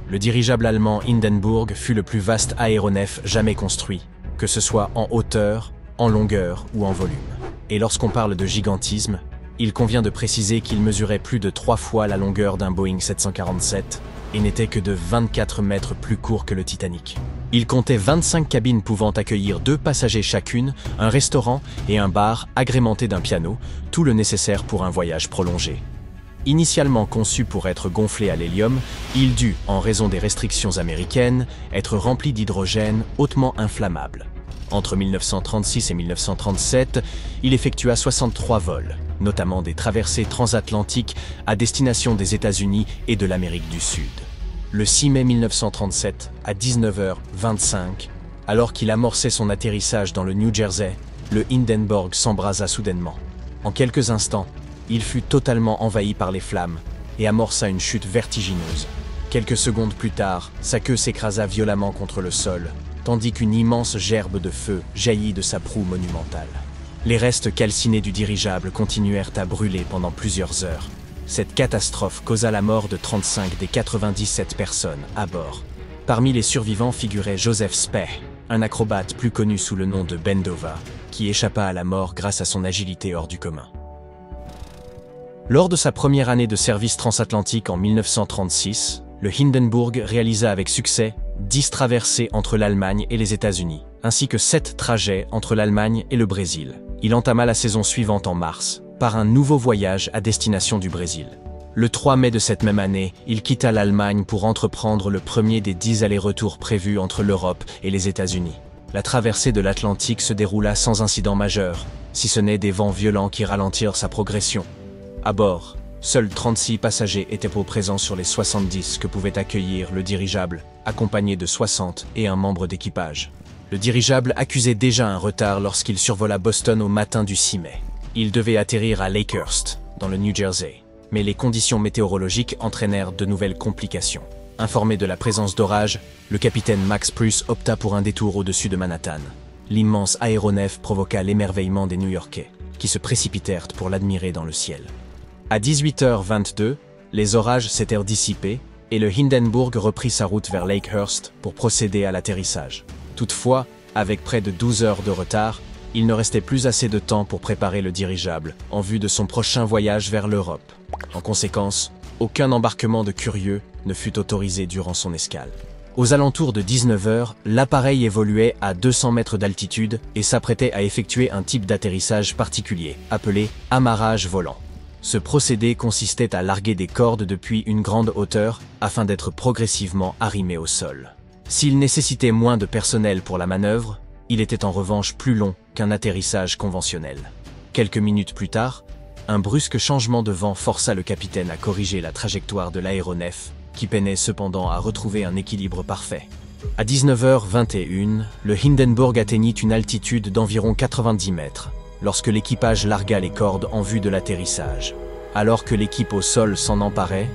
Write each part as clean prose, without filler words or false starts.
Le dirigeable allemand Hindenburg fut le plus vaste aéronef jamais construit, que ce soit en hauteur, en longueur ou en volume. Et lorsqu'on parle de gigantisme, il convient de préciser qu'il mesurait plus de 3 fois la longueur d'un Boeing 747 et n'était que de 24 mètres plus court que le Titanic. Il comptait 25 cabines pouvant accueillir 2 passagers chacune, un restaurant et un bar agrémenté d'un piano, tout le nécessaire pour un voyage prolongé. Initialement conçu pour être gonflé à l'hélium, il dut, en raison des restrictions américaines, être rempli d'hydrogène hautement inflammable. Entre 1936 et 1937, il effectua 63 vols, notamment des traversées transatlantiques à destination des États-Unis et de l'Amérique du Sud. Le 6 mai 1937, à 19h25, alors qu'il amorçait son atterrissage dans le New Jersey, le Hindenburg s'embrasa soudainement. En quelques instants, il fut totalement envahi par les flammes et amorça une chute vertigineuse. Quelques secondes plus tard, sa queue s'écrasa violemment contre le sol, tandis qu'une immense gerbe de feu jaillit de sa proue monumentale. Les restes calcinés du dirigeable continuèrent à brûler pendant plusieurs heures. Cette catastrophe causa la mort de 35 des 97 personnes à bord. Parmi les survivants figurait Joseph Spey, un acrobate plus connu sous le nom de Bendova, qui échappa à la mort grâce à son agilité hors du commun. Lors de sa première année de service transatlantique en 1936, le Hindenburg réalisa avec succès 10 traversées entre l'Allemagne et les États-Unis, ainsi que 7 trajets entre l'Allemagne et le Brésil. Il entama la saison suivante en mars, par un nouveau voyage à destination du Brésil. Le 3 mai de cette même année, il quitta l'Allemagne pour entreprendre le premier des 10 allers-retours prévus entre l'Europe et les États-Unis. La traversée de l'Atlantique se déroula sans incident majeur, si ce n'est des vents violents qui ralentirent sa progression. À bord, seuls 36 passagers étaient présents sur les 70 que pouvait accueillir le dirigeable, accompagné de 60 et un membre d'équipage. Le dirigeable accusait déjà un retard lorsqu'il survola Boston au matin du 6 mai. Il devait atterrir à Lakehurst, dans le New Jersey, mais les conditions météorologiques entraînèrent de nouvelles complications. Informé de la présence d'orage, le capitaine Max Pruss opta pour un détour au-dessus de Manhattan. L'immense aéronef provoqua l'émerveillement des New-Yorkais, qui se précipitèrent pour l'admirer dans le ciel. À 18h22, les orages s'étaient dissipés et le Hindenburg reprit sa route vers Lakehurst pour procéder à l'atterrissage. Toutefois, avec près de 12 heures de retard, il ne restait plus assez de temps pour préparer le dirigeable en vue de son prochain voyage vers l'Europe. En conséquence, aucun embarquement de curieux ne fut autorisé durant son escale. Aux alentours de 19h, l'appareil évoluait à 200 mètres d'altitude et s'apprêtait à effectuer un type d'atterrissage particulier, appelé amarrage volant. Ce procédé consistait à larguer des cordes depuis une grande hauteur afin d'être progressivement arrimé au sol. S'il nécessitait moins de personnel pour la manœuvre, il était en revanche plus long qu'un atterrissage conventionnel. Quelques minutes plus tard, un brusque changement de vent força le capitaine à corriger la trajectoire de l'aéronef, qui peinait cependant à retrouver un équilibre parfait. À 19h21, le Hindenburg atteignit une altitude d'environ 90 mètres, lorsque l'équipage largua les cordes en vue de l'atterrissage. Alors que l'équipe au sol s'en emparait,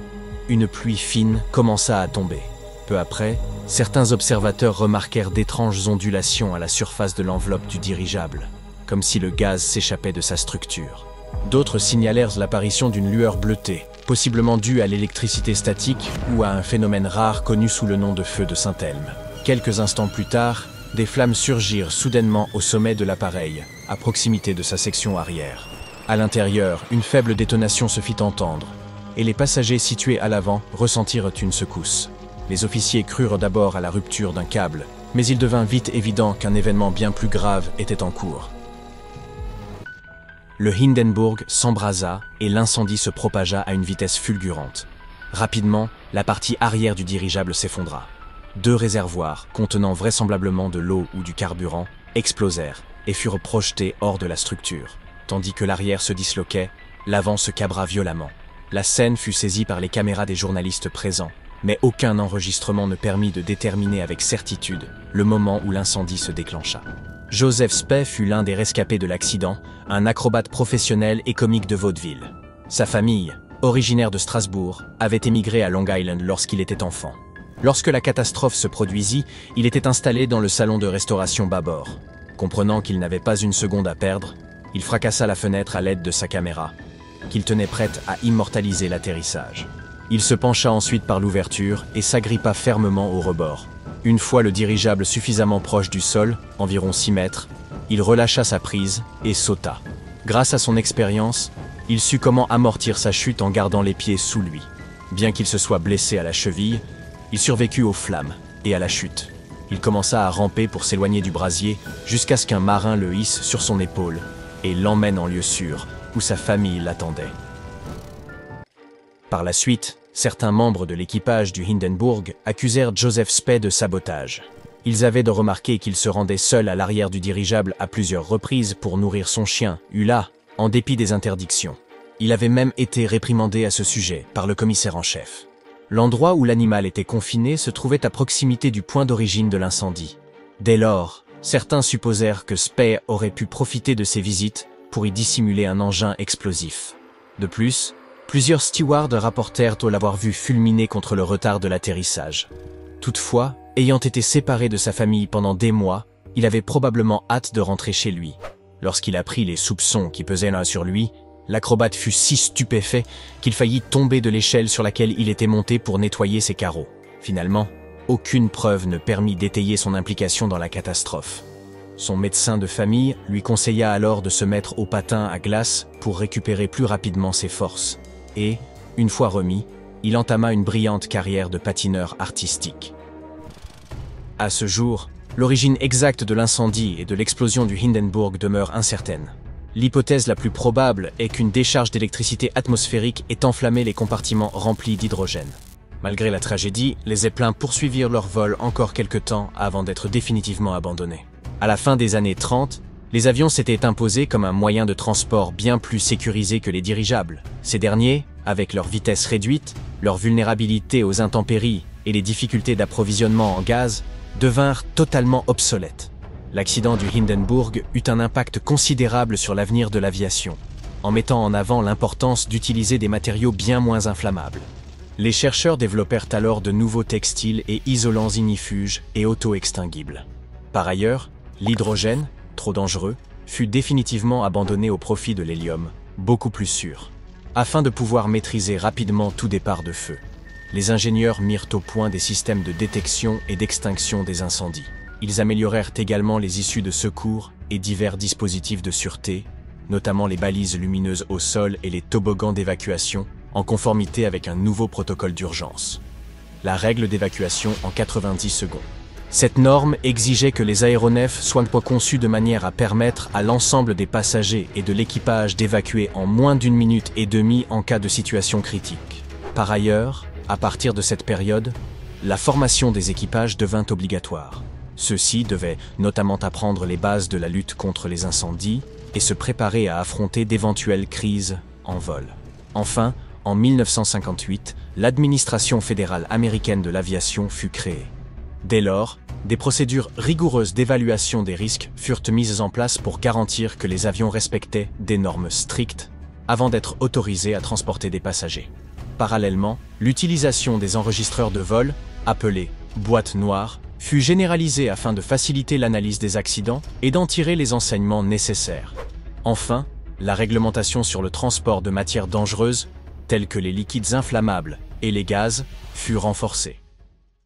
une pluie fine commença à tomber. Peu après, certains observateurs remarquèrent d'étranges ondulations à la surface de l'enveloppe du dirigeable, comme si le gaz s'échappait de sa structure. D'autres signalèrent l'apparition d'une lueur bleutée, possiblement due à l'électricité statique ou à un phénomène rare connu sous le nom de feu de Saint-Elme. Quelques instants plus tard, des flammes surgirent soudainement au sommet de l'appareil, à proximité de sa section arrière. À l'intérieur, une faible détonation se fit entendre, et les passagers situés à l'avant ressentirent une secousse. Les officiers crurent d'abord à la rupture d'un câble, mais il devint vite évident qu'un événement bien plus grave était en cours. Le Hindenburg s'embrasa et l'incendie se propagea à une vitesse fulgurante. Rapidement, la partie arrière du dirigeable s'effondra. 2 réservoirs, contenant vraisemblablement de l'eau ou du carburant, explosèrent et furent projetés hors de la structure. Tandis que l'arrière se disloquait, l'avant se cabra violemment. La scène fut saisie par les caméras des journalistes présents, mais aucun enregistrement ne permit de déterminer avec certitude le moment où l'incendie se déclencha. Joseph Spey fut l'un des rescapés de l'accident, un acrobate professionnel et comique de vaudeville. Sa famille, originaire de Strasbourg, avait émigré à Long Island lorsqu'il était enfant. Lorsque la catastrophe se produisit, il était installé dans le salon de restauration bâbord. Comprenant qu'il n'avait pas une seconde à perdre, il fracassa la fenêtre à l'aide de sa caméra, qu'il tenait prête à immortaliser l'atterrissage. Il se pencha ensuite par l'ouverture et s'agrippa fermement au rebord. Une fois le dirigeable suffisamment proche du sol, environ 6 mètres, il relâcha sa prise et sauta. Grâce à son expérience, il sut comment amortir sa chute en gardant les pieds sous lui. Bien qu'il se soit blessé à la cheville, il survécut aux flammes et à la chute. Il commença à ramper pour s'éloigner du brasier jusqu'à ce qu'un marin le hisse sur son épaule et l'emmène en lieu sûr, où sa famille l'attendait. Par la suite, certains membres de l'équipage du Hindenburg accusèrent Joseph Spey de sabotage. Ils avaient de remarquer qu'il se rendait seul à l'arrière du dirigeable à plusieurs reprises pour nourrir son chien, Ulla, en dépit des interdictions. Il avait même été réprimandé à ce sujet par le commissaire en chef. L'endroit où l'animal était confiné se trouvait à proximité du point d'origine de l'incendie. Dès lors, certains supposèrent que Spey aurait pu profiter de ces visites pour y dissimuler un engin explosif. De plus, plusieurs stewards rapportèrent l'avoir vu fulminer contre le retard de l'atterrissage. Toutefois, ayant été séparé de sa famille pendant des mois, il avait probablement hâte de rentrer chez lui. Lorsqu'il apprit les soupçons qui pesaient là sur lui, l'acrobate fut si stupéfait qu'il faillit tomber de l'échelle sur laquelle il était monté pour nettoyer ses carreaux. Finalement, aucune preuve ne permit d'étayer son implication dans la catastrophe. Son médecin de famille lui conseilla alors de se mettre au patin à glace pour récupérer plus rapidement ses forces. Et, une fois remis, il entama une brillante carrière de patineur artistique. À ce jour, l'origine exacte de l'incendie et de l'explosion du Hindenburg demeure incertaine. L'hypothèse la plus probable est qu'une décharge d'électricité atmosphérique ait enflammé les compartiments remplis d'hydrogène. Malgré la tragédie, les Zeppelins poursuivirent leur vol encore quelque temps avant d'être définitivement abandonnés. À la fin des années 30, les avions s'étaient imposés comme un moyen de transport bien plus sécurisé que les dirigeables. Ces derniers, avec leur vitesse réduite, leur vulnérabilité aux intempéries et les difficultés d'approvisionnement en gaz, devinrent totalement obsolètes. L'accident du Hindenburg eut un impact considérable sur l'avenir de l'aviation, en mettant en avant l'importance d'utiliser des matériaux bien moins inflammables. Les chercheurs développèrent alors de nouveaux textiles et isolants ignifuges et auto-extinguibles. Par ailleurs, l'hydrogène, trop dangereux, fut définitivement abandonné au profit de l'hélium, beaucoup plus sûr. Afin de pouvoir maîtriser rapidement tout départ de feu, les ingénieurs mirent au point des systèmes de détection et d'extinction des incendies. Ils améliorèrent également les issues de secours et divers dispositifs de sûreté, notamment les balises lumineuses au sol et les toboggans d'évacuation, en conformité avec un nouveau protocole d'urgence. La règle d'évacuation en 90 secondes. Cette norme exigeait que les aéronefs soient conçus de manière à permettre à l'ensemble des passagers et de l'équipage d'évacuer en moins d'1 minute et demie en cas de situation critique. Par ailleurs, à partir de cette période, la formation des équipages devint obligatoire. Ceux-ci devaient notamment apprendre les bases de la lutte contre les incendies et se préparer à affronter d'éventuelles crises en vol. Enfin, en 1958, l'administration fédérale américaine de l'aviation fut créée. Dès lors, des procédures rigoureuses d'évaluation des risques furent mises en place pour garantir que les avions respectaient des normes strictes avant d'être autorisés à transporter des passagers. Parallèlement, l'utilisation des enregistreurs de vol, appelés boîtes noires, fut généralisée afin de faciliter l'analyse des accidents et d'en tirer les enseignements nécessaires. Enfin, la réglementation sur le transport de matières dangereuses, telles que les liquides inflammables et les gaz, fut renforcée.